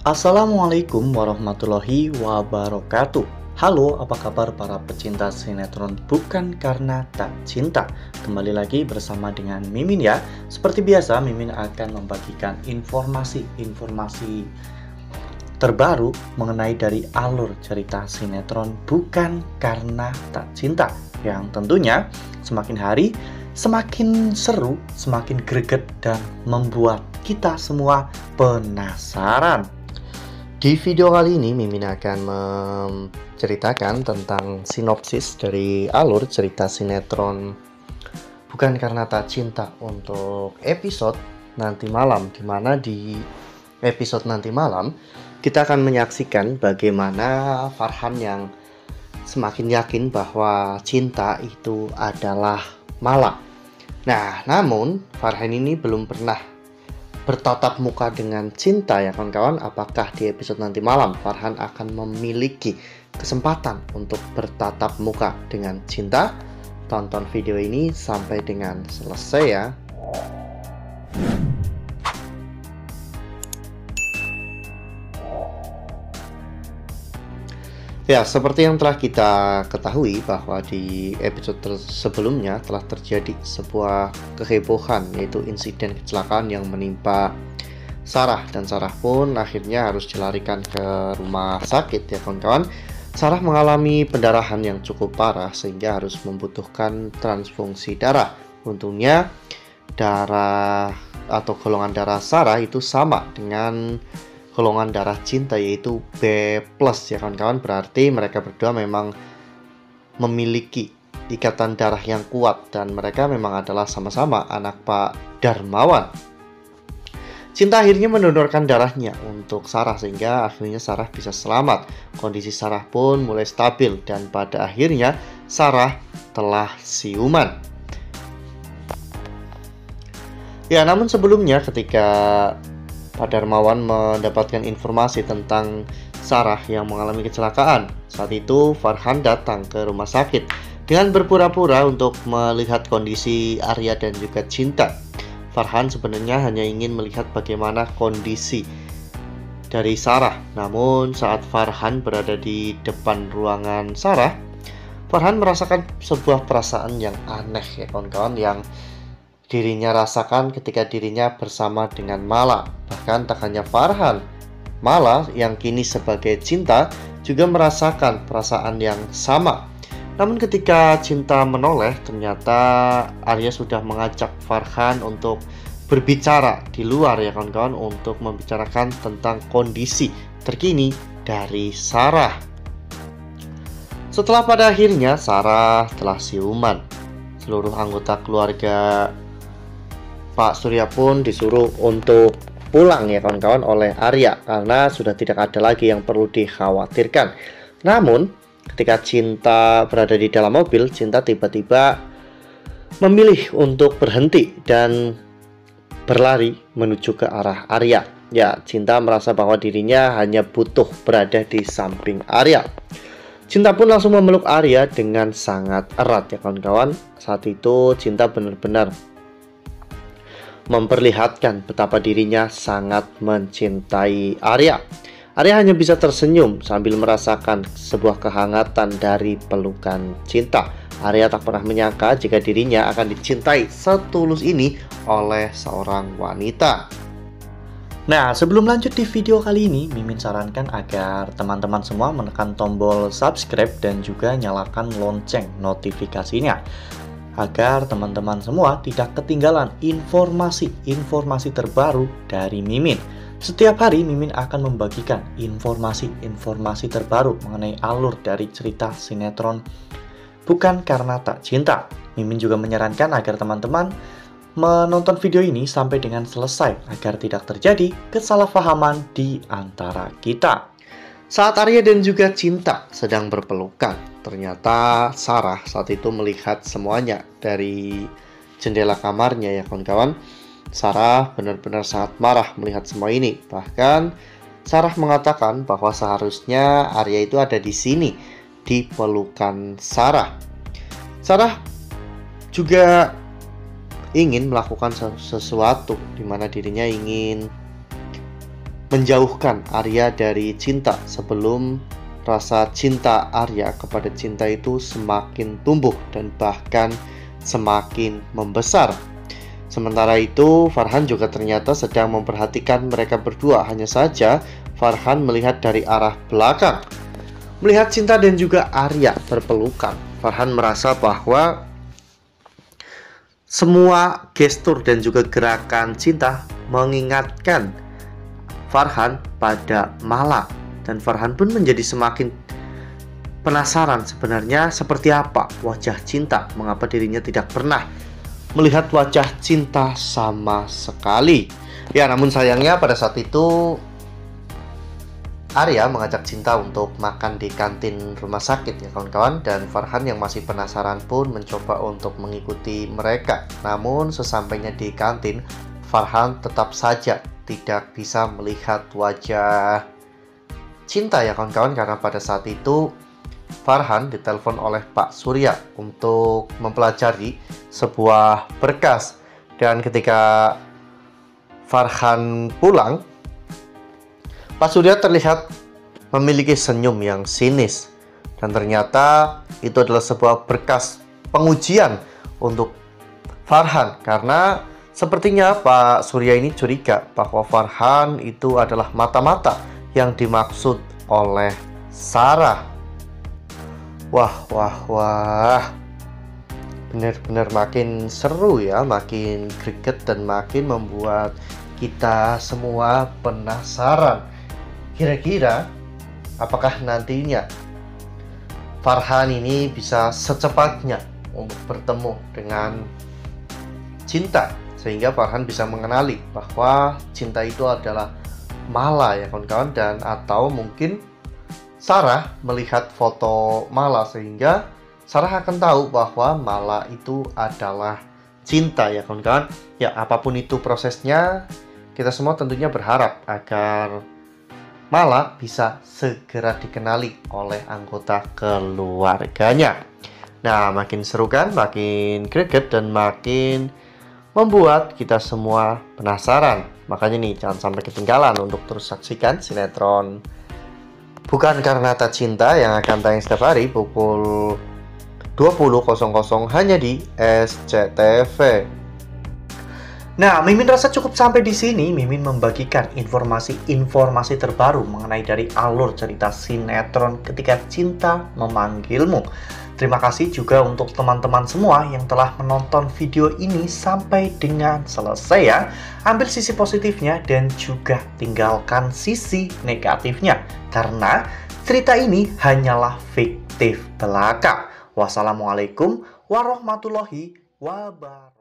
Assalamualaikum warahmatullahi wabarakatuh. Halo, apa kabar para pecinta sinetron Bukan Karena Tak Cinta? Kembali lagi bersama dengan Mimin ya. Seperti biasa, Mimin akan membagikan informasi-informasi terbaru mengenai dari alur cerita sinetron Bukan Karena Tak Cinta, yang tentunya semakin hari semakin seru, semakin greget, dan membuat kita semua penasaran. Di video kali ini Mimin akan menceritakan tentang sinopsis dari alur cerita sinetron Bukan Karena Tak Cinta untuk episode nanti malam, dimana di episode nanti malam kita akan menyaksikan bagaimana Farhan yang semakin yakin bahwa cinta itu adalah mala. Nah, namun Farhan ini belum pernah bertatap muka dengan cinta ya kawan-kawan. Apakah di episode nanti malam Farhan akan memiliki kesempatan untuk bertatap muka dengan cinta? Tonton video ini sampai dengan selesai ya. Ya, seperti yang telah kita ketahui bahwa di episode sebelumnya telah terjadi sebuah kehebohan, yaitu insiden kecelakaan yang menimpa Sarah, dan Sarah pun akhirnya harus dilarikan ke rumah sakit ya kawan-kawan. Sarah mengalami pendarahan yang cukup parah sehingga harus membutuhkan transfusi darah. Untungnya darah atau golongan darah Sarah itu sama dengan golongan darah cinta, yaitu B+ ya kawan-kawan. Berarti mereka berdua memang memiliki ikatan darah yang kuat dan mereka memang adalah sama-sama anak Pak Darmawan. Cinta akhirnya mendonorkan darahnya untuk Sarah sehingga akhirnya Sarah bisa selamat. Kondisi Sarah pun mulai stabil dan pada akhirnya Sarah telah siuman. Ya, namun sebelumnya ketika Pak Darmawan mendapatkan informasi tentang Sarah yang mengalami kecelakaan, saat itu Farhan datang ke rumah sakit dengan berpura-pura untuk melihat kondisi Arya dan juga Cinta. Farhan sebenarnya hanya ingin melihat bagaimana kondisi dari Sarah. Namun saat Farhan berada di depan ruangan Sarah, Farhan merasakan sebuah perasaan yang aneh ya kawan-kawan, yang dirinya rasakan ketika dirinya bersama dengan Mala. Bahkan tak hanya Farhan, Mala yang kini sebagai Cinta juga merasakan perasaan yang sama. Namun ketika Cinta menoleh, ternyata Arya sudah mengajak Farhan untuk berbicara di luar ya kawan-kawan, untuk membicarakan tentang kondisi terkini dari Sarah. Setelah pada akhirnya Sarah telah siuman, seluruh anggota keluarga Pak Surya pun disuruh untuk pulang ya kawan-kawan oleh Arya karena sudah tidak ada lagi yang perlu dikhawatirkan. Namun ketika Cinta berada di dalam mobil, Cinta tiba-tiba memilih untuk berhenti dan berlari menuju ke arah Arya. Ya, Cinta merasa bahwa dirinya hanya butuh berada di samping Arya. Cinta pun langsung memeluk Arya dengan sangat erat ya kawan-kawan. Saat itu Cinta benar-benar memperlihatkan betapa dirinya sangat mencintai Arya. Arya hanya bisa tersenyum sambil merasakan sebuah kehangatan dari pelukan Cinta. Arya tak pernah menyangka jika dirinya akan dicintai setulus ini oleh seorang wanita. Nah, sebelum lanjut di video kali ini, Mimin sarankan agar teman-teman semua menekan tombol subscribe dan juga nyalakan lonceng notifikasinya, agar teman-teman semua tidak ketinggalan informasi-informasi terbaru dari Mimin. Setiap hari Mimin akan membagikan informasi-informasi terbaru mengenai alur dari cerita sinetron Bukan Karena Tak Cinta. Mimin juga menyarankan agar teman-teman menonton video ini sampai dengan selesai agar tidak terjadi kesalahpahaman di antara kita. Saat Arya dan juga Cinta sedang berpelukan, ternyata Sarah saat itu melihat semuanya dari jendela kamarnya ya kawan-kawan. Sarah benar-benar sangat marah melihat semua ini. Bahkan Sarah mengatakan bahwa seharusnya Arya itu ada di sini, di pelukan Sarah. Sarah juga ingin melakukan sesuatu di mana dirinya ingin menjauhkan Arya dari cinta sebelum rasa cinta Arya kepada cinta itu semakin tumbuh dan bahkan semakin membesar. Sementara itu, Farhan juga ternyata sedang memperhatikan mereka berdua. Hanya saja, Farhan melihat dari arah belakang. Melihat Cinta dan juga Arya berpelukan, Farhan merasa bahwa semua gestur dan juga gerakan Cinta mengingatkan Farhan pada Mala. Dan Farhan pun menjadi semakin penasaran sebenarnya seperti apa wajah Cinta. Mengapa dirinya tidak pernah melihat wajah Cinta sama sekali. Ya, namun sayangnya pada saat itu Arya mengajak Cinta untuk makan di kantin rumah sakit ya kawan-kawan. Dan Farhan yang masih penasaran pun mencoba untuk mengikuti mereka. Namun sesampainya di kantin, Farhan tetap saja tidak bisa melihat wajah Cinta ya kawan-kawan. Karena pada saat itu Farhan ditelepon oleh Pak Surya untuk mempelajari sebuah berkas. Dan ketika Farhan pulang, Pak Surya terlihat memiliki senyum yang sinis. Dan ternyata itu adalah sebuah berkas pengujian untuk Farhan. Karena sepertinya Pak Surya ini curiga bahwa Farhan itu adalah mata-mata yang dimaksud oleh Sarah. Wah. Benar-benar makin seru ya, makin greget dan makin membuat kita semua penasaran. Kira-kira apakah nantinya Farhan ini bisa secepatnya untuk bertemu dengan Cinta, sehingga Farhan bisa mengenali bahwa Cinta itu adalah Mala ya kawan-kawan. Dan atau mungkin Sarah melihat foto Mala sehingga Sarah akan tahu bahwa Mala itu adalah Cinta ya kawan-kawan. Ya, apapun itu prosesnya, kita semua tentunya berharap agar Mala bisa segera dikenali oleh anggota keluarganya. Nah, makin seru kan, makin greget dan makin membuat kita semua penasaran. Makanya nih, jangan sampai ketinggalan untuk terus saksikan sinetron Bukan Karena Tak Cinta yang akan tayang setiap hari pukul 20.00 hanya di SCTV. Nah, Mimin rasa cukup sampai di sini. Mimin membagikan informasi terbaru mengenai dari alur cerita sinetron Ketika Cinta Memanggilmu. Terima kasih juga untuk teman-teman semua yang telah menonton video ini sampai dengan selesai ya. Ambil sisi positifnya dan juga tinggalkan sisi negatifnya. Karena cerita ini hanyalah fiktif belaka. Wassalamualaikum warahmatullahi wabarakatuh.